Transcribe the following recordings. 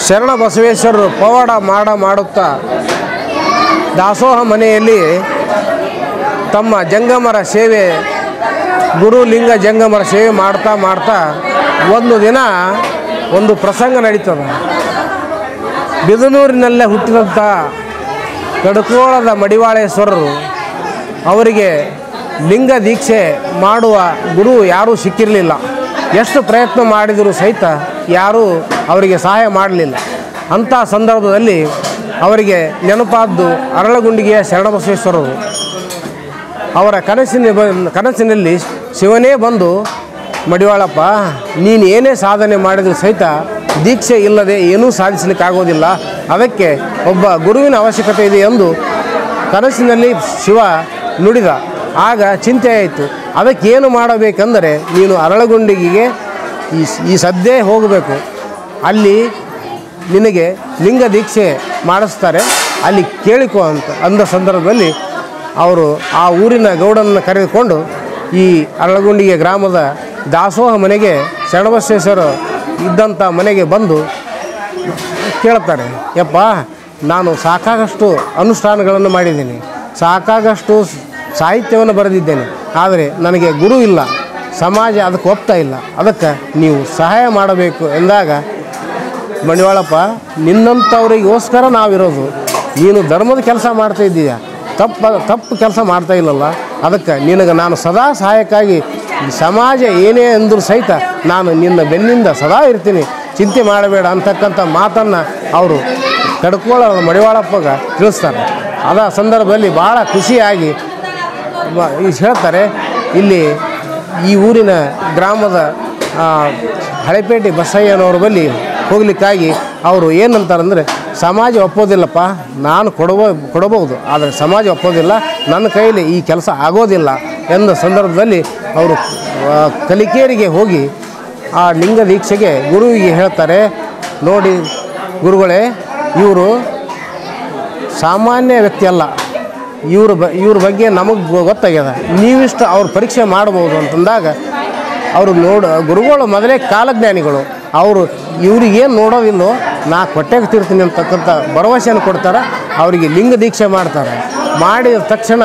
ಶರಣ ಬಸವೇಶ್ವರರು ಪವಾಡ ಮಾಡುತ್ತಾ ದಾಸೋಹ ಮನೆಯಲ್ಲಿ ತಮ್ಮ ಜಂಗಮರ ಸೇವೆ ಗುರುಲಿಂಗ ಜಂಗಮರ ಸೇವೆ ಮಾಡ್ತಾ ಒಂದು ದಿನ ಒಂದು ಪ್ರಸಂಗ ನಡೀತದೆ. ಬಿದನೂರಿನಲ್ಲೇ ಹುಟ್ಟಿದಂಥ ಕಡಕೋಳದ ಮಡಿವಾಳೇಶ್ವರರು ಅವರಿಗೆ ಲಿಂಗ ದೀಕ್ಷೆ ಮಾಡುವ ಗುರು ಯಾರೂ ಸಿಕ್ಕಿರಲಿಲ್ಲ. ಎಷ್ಟು ಪ್ರಯತ್ನ ಮಾಡಿದರೂ ಸಹಿತ ಯಾರೂ ಅವರಿಗೆ ಸಹಾಯ ಮಾಡಲಿಲ್ಲ. ಅಂಥ ಸಂದರ್ಭದಲ್ಲಿ ಅವರಿಗೆ ನೆನಪಾದ್ದು ಅರಳಗುಂಡಿಗೆಯ ಶರಣಬಸವೇಶ್ವರರು. ಅವರ ಕನಸಿನಲ್ಲಿ ಶಿವನೇ ಬಂದು, ಮಡಿವಾಳಪ್ಪ, ನೀನು ಏನೇ ಸಾಧನೆ ಮಾಡಿದರೂ ಸಹಿತ ದೀಕ್ಷೆ ಇಲ್ಲದೆ ಏನೂ ಸಾಧಿಸಲಿಕ್ಕಾಗೋದಿಲ್ಲ, ಅದಕ್ಕೆ ಒಬ್ಬ ಗುರುವಿನ ಅವಶ್ಯಕತೆ ಇದೆ ಎಂದು ಕನಸಿನಲ್ಲಿ ಶಿವ ನುಡಿದ. ಆಗ ಚಿಂತೆ ಆಯಿತು, ಅದಕ್ಕೇನು ಮಾಡಬೇಕೆಂದರೆ ನೀನು ಅರಳಗುಂಡಿಗೆಗೆ ಈ ಸದ್ಯೇ ಹೋಗಬೇಕು, ಅಲ್ಲಿ ನಿನಗೆ ಲಿಂಗ ದೀಕ್ಷೆ ಮಾಡಿಸ್ತಾರೆ, ಅಲ್ಲಿ ಕೇಳಿಕೊ ಅಂತ ಅಂದ ಸಂದರ್ಭದಲ್ಲಿ ಅವರು ಆ ಊರಿನ ಗೌಡನನ್ನು ಕರೆದುಕೊಂಡು ಈ ಅರಳಗುಂಡಿಗೆ ಗ್ರಾಮದ ದಾಸೋಹ ಮನೆಗೆ ಶರಣಬಸವೇಶ್ವರ ಇದ್ದಂಥ ಮನೆಗೆ ಬಂದು ಕೇಳ್ತಾರೆ, ಯಪ್ಪ, ನಾನು ಸಾಕಾಗಷ್ಟು ಅನುಷ್ಠಾನಗಳನ್ನು ಮಾಡಿದ್ದೀನಿ, ಸಾಕಾಗಷ್ಟು ಸಾಹಿತ್ಯವನ್ನು ಬರೆದಿದ್ದೇನೆ, ಆದರೆ ನನಗೆ ಗುರು ಇಲ್ಲ, ಸಮಾಜ ಅದಕ್ಕೆ ಒಪ್ತಾ ಇಲ್ಲ, ಅದಕ್ಕೆ ನೀವು ಸಹಾಯ ಮಾಡಬೇಕು ಎಂದಾಗ, ಮಡಿವಾಳಪ್ಪ, ನಿನ್ನಂಥವ್ರಿಗೋಸ್ಕರ ನಾವಿರೋದು, ನೀನು ಧರ್ಮದ ಕೆಲಸ ಮಾಡ್ತಾ ಇದ್ದೀಯ, ತಪ್ಪು ಕೆಲಸ ಮಾಡ್ತಾ ಇಲ್ಲಲ್ಲ, ಅದಕ್ಕೆ ನಿನಗೆ ನಾನು ಸದಾ ಸಹಾಯಕ್ಕಾಗಿ ಸಮಾಜ ಏನೇ ಅಂದರೂ ಸಹಿತ ನಾನು ನಿನ್ನ ಬೆನ್ನಿಂದ ಸದಾ ಇರ್ತೀನಿ, ಚಿಂತೆ ಮಾಡಬೇಡ ಅಂತಕ್ಕಂಥ ಮಾತನ್ನು ಅವರು ಕಡ್ಕೋಳದ ಮಡಿವಾಳಪ್ಪಗೆ ತಿಳಿಸ್ತಾರೆ. ಅದ ಸಂದರ್ಭದಲ್ಲಿ ಭಾಳ ಖುಷಿಯಾಗಿ ಹೇಳ್ತಾರೆ. ಇಲ್ಲಿ ಈ ಊರಿನ ಗ್ರಾಮದ ಹಳೆಪೇಟೆ ಬಸಯ್ಯನವ್ರ ಬಳಿ ಹೋಗ್ಲಿಕ್ಕಾಗಿ ಅವರು ಏನಂತಾರಂದರೆ, ಸಮಾಜ ಒಪ್ಪೋದಿಲ್ಲಪ್ಪ, ನಾನು ಕೊಡಬಹುದು, ಆದರೆ ಸಮಾಜ ಒಪ್ಪೋದಿಲ್ಲ, ನನ್ನ ಕೈಯಲ್ಲಿ ಈ ಕೆಲಸ ಆಗೋದಿಲ್ಲ ಎಂದ ಸಂದರ್ಭದಲ್ಲಿ ಅವರು ಕಲಿಕೇರಿಗೆ ಹೋಗಿ ಆ ಲಿಂಗ ದೀಕ್ಷೆಗೆ ಗುರುವಿಗೆ ಹೇಳ್ತಾರೆ, ನೋಡಿ ಗುರುಗಳೇ, ಇವರು ಸಾಮಾನ್ಯ ವ್ಯಕ್ತಿ ಅಲ್ಲ, ಇವ್ರ ಬಗ್ಗೆ ನಮಗೆ ಗೊತ್ತಾಗ್ಯದ, ನೀವಿಷ್ಟು ಅವ್ರ ಪರೀಕ್ಷೆ ಮಾಡ್ಬೋದು ಅಂತಂದಾಗ ಅವರು ಗುರುಗಳು ಮೊದಲೇ ಕಾಲಜ್ಞಾನಿಗಳು, ಅವರು ಇವ್ರಿಗೇನು ನೋಡೋದಿಲ್ಲೋ ನಾ ಕೊಟ್ಟೆಗೆ ತೀರ್ತೀನಿ ಅಂತಕ್ಕಂಥ ಭರವಸೆಯನ್ನು ಕೊಡ್ತಾರೆ. ಅವರಿಗೆ ಲಿಂಗ ದೀಕ್ಷೆ ಮಾಡ್ತಾರೆ. ಮಾಡಿದ ತಕ್ಷಣ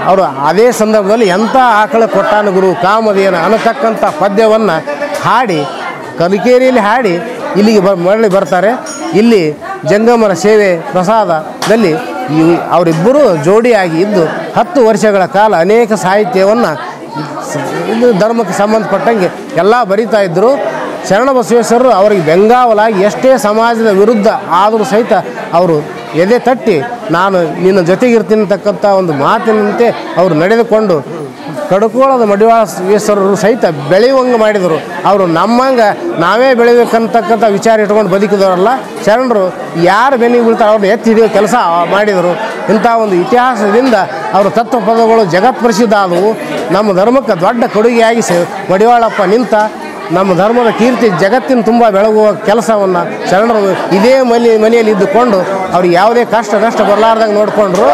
ಅವರು ಅದೇ ಸಂದರ್ಭದಲ್ಲಿ ಎಂಥ ಆಕಳ ಕೊಟ್ಟಾನ ಗುರು ಕಾಮಧೇನ ಅನ್ನತಕ್ಕಂಥ ಪದ್ಯವನ್ನು ಹಾಡಿ ಕಲಿಕೇರಿಯಲ್ಲಿ ಹಾಡಿ ಇಲ್ಲಿಗೆ ಮರಳಿ ಬರ್ತಾರೆ. ಇಲ್ಲಿ ಜಂಗಮರ ಸೇವೆ ಪ್ರಸಾದದಲ್ಲಿ ಅವರಿಬ್ಬರೂ ಜೋಡಿಯಾಗಿ ಇದ್ದು 10 ವರ್ಷಗಳ ಕಾಲ ಅನೇಕ ಸಾಹಿತ್ಯವನ್ನು ಇದು ಧರ್ಮಕ್ಕೆ ಸಂಬಂಧಪಟ್ಟಂಗೆ ಎಲ್ಲ ಬರಿತಾ ಇದ್ದರು. ಶರಣಬಸವೇಶ್ವರರು ಅವರಿಗೆ ಬೆಂಗಾವಲಾಗಿ ಎಷ್ಟೇ ಸಮಾಜದ ವಿರುದ್ಧ ಆದರೂ ಸಹಿತ ಅವರು ಎದೆ ತಟ್ಟಿ ನಾನು ನಿನ್ನ ಜೊತೆಗಿರ್ತೀನಿ ಅಂತಕ್ಕಂಥ ಒಂದು ಮಾತಿನಂತೆ ಅವರು ನಡೆದುಕೊಂಡು ಕಡಕೋಳದ ಮಡಿವಾಳೇಶ್ವರರು ಸಹಿತ ಬೆಳೆಯುವಂಗೆ ಮಾಡಿದರು. ಅವರು ನಮ್ಮಂಗೆ ನಾವೇ ಬೆಳಿಬೇಕಂತಕ್ಕಂಥ ವಿಚಾರ ಇಟ್ಕೊಂಡು ಬದುಕಿದವರಲ್ಲ. ಶರಣರು ಯಾರು ಬೆನ್ನಿಗೆ ಬೀಳ್ತಾರೆ ಅವ್ರನ್ನ ಎತ್ತಿ ಹಿಡಿಯೋ ಕೆಲಸ ಮಾಡಿದರು. ಇಂಥ ಒಂದು ಇತಿಹಾಸದಿಂದ ಅವರ ತತ್ವ ಪದಗಳು ಜಗತ್ಪ್ರಸಿದ್ಧ ಆದವು. ನಮ್ಮ ಧರ್ಮಕ್ಕೆ ದೊಡ್ಡ ಕೊಡುಗೆಯಾಗಿ ಮಡಿವಾಳಪ್ಪ ನಿಂತ ನಮ್ಮ ಧರ್ಮದ ಕೀರ್ತಿ ಜಗತ್ತಿನ ತುಂಬ ಬೆಳಗುವ ಕೆಲಸವನ್ನು ಶರಣರು ಇದೇ ಮನೆಯಲ್ಲಿ ಇದ್ದುಕೊಂಡು ಅವ್ರಿಗೆ ಯಾವುದೇ ಕಷ್ಟ ನಷ್ಟ ಬರಲಾರ್ದಂಗೆ ನೋಡಿಕೊಂಡ್ರು.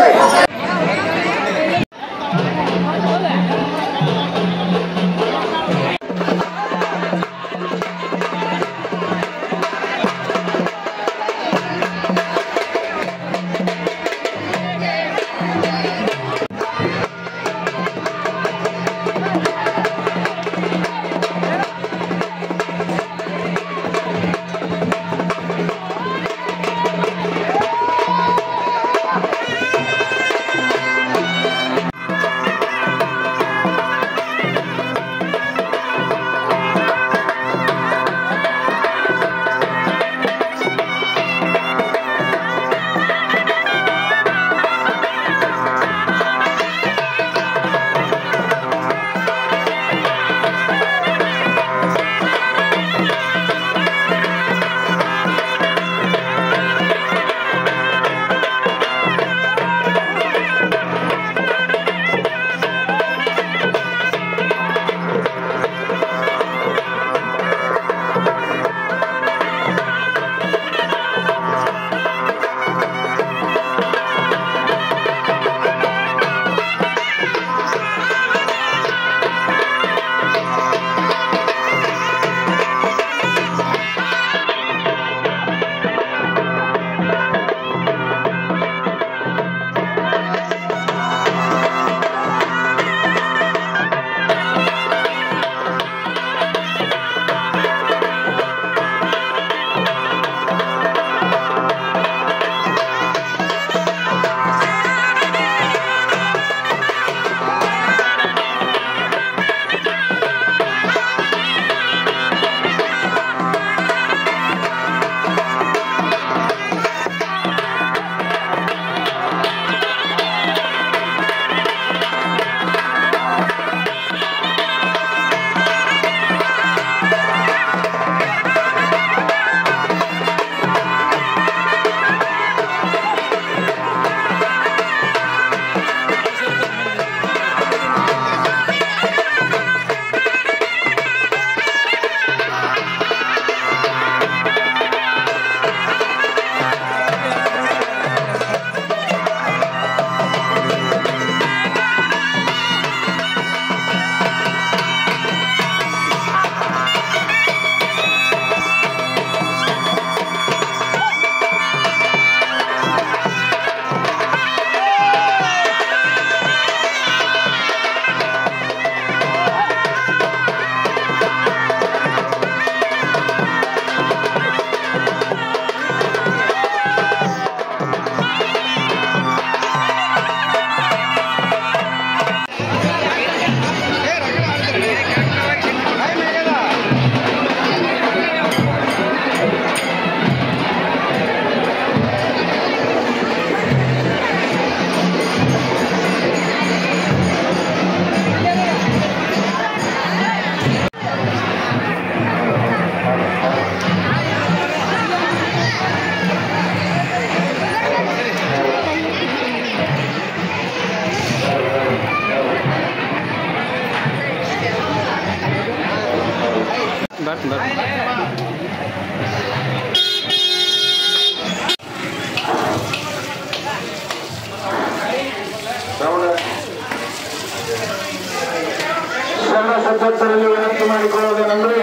ಗ್ರಾಮಸ್ಥರಲ್ಲಿ ವಿನಂತಿ ಮಾಡಿಕೊಳ್ಳುವುದೇನೆಂದ್ರೆ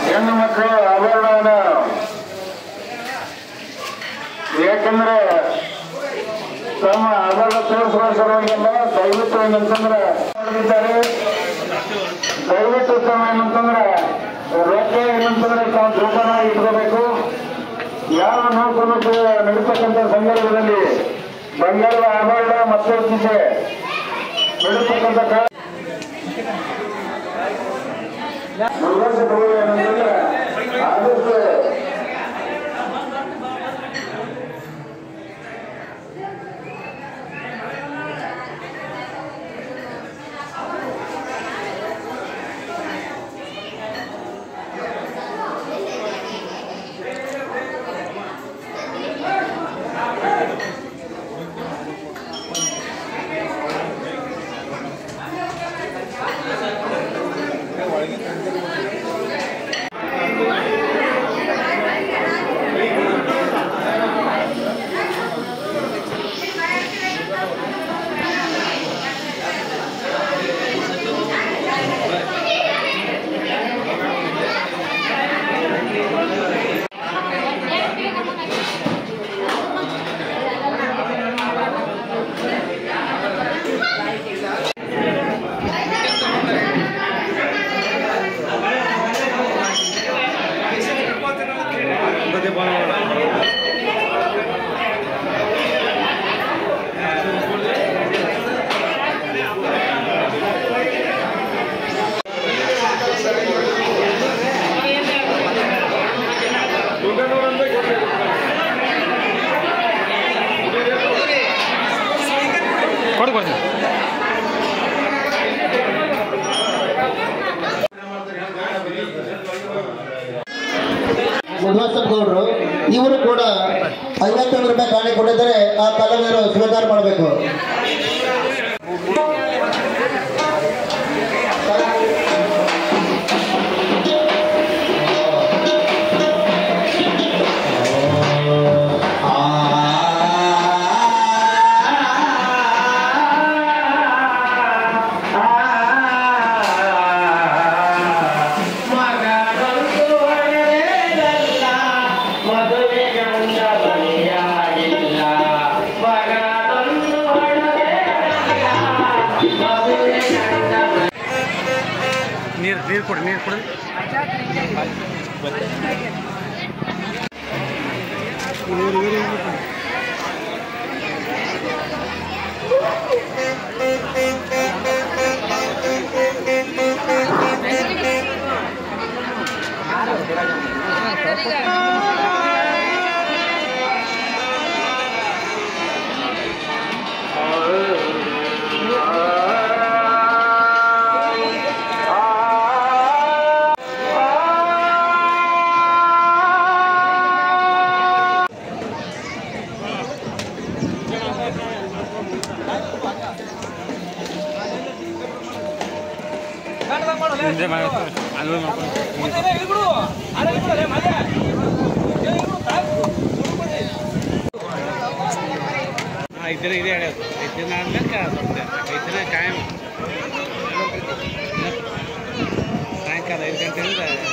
ಹೆಣ್ಣು ಮಕ್ಕಳು ಆಭರಣವನ್ನು ಯಾಕಂದ್ರೆ ತಮ್ಮ ಆಭರಣ ತೋರಿಸುವ ಸಲುವಾಗಿಲ್ಲ ದಯವಿಟ್ಟು ಏನಂತಂದ್ರೆ ದಯವಿಟ್ಟು ತಾವು ಏನಂತಂದ್ರೆ ರೊಕ್ಕ ಏನಂತಂದ್ರೆ ತಾವು ಜೋಪಾನಾಗಿ ಇಟ್ಕೋಬೇಕು. ಯಾವ ನೌಕರು ನಡೀತಕ್ಕಂಥ ಸಂದರ್ಭದಲ್ಲಿ ಬಂಗಾರದ ಆಭರಣ ಮತ್ತೆ ನಡೀತಕ್ಕಂಥ ಏನಂತಂದ್ರೆ ಆದಷ್ಟು ಗೌಡ್ರು ಇವರು ಕೂಡ 51 ರೂಪಾಯಿ ಕಾಣೆ ಕೊಟ್ಟಿದ್ದಾರೆ. ಆ ಕಲಾವಿದರು ಸ್ವೀಕಾರ ಮಾಡಬೇಕು. ನೀರು ಕೊಡಿ ಇದೇ ಹೇಳೋದು 5 ದಿನ ಆದ್ಮೇಲೆ 5 ದಿನ ಕಾಯಂ ಸಾಯಂಕಾಲ 5 ಗಂಟೆಯಿಂದ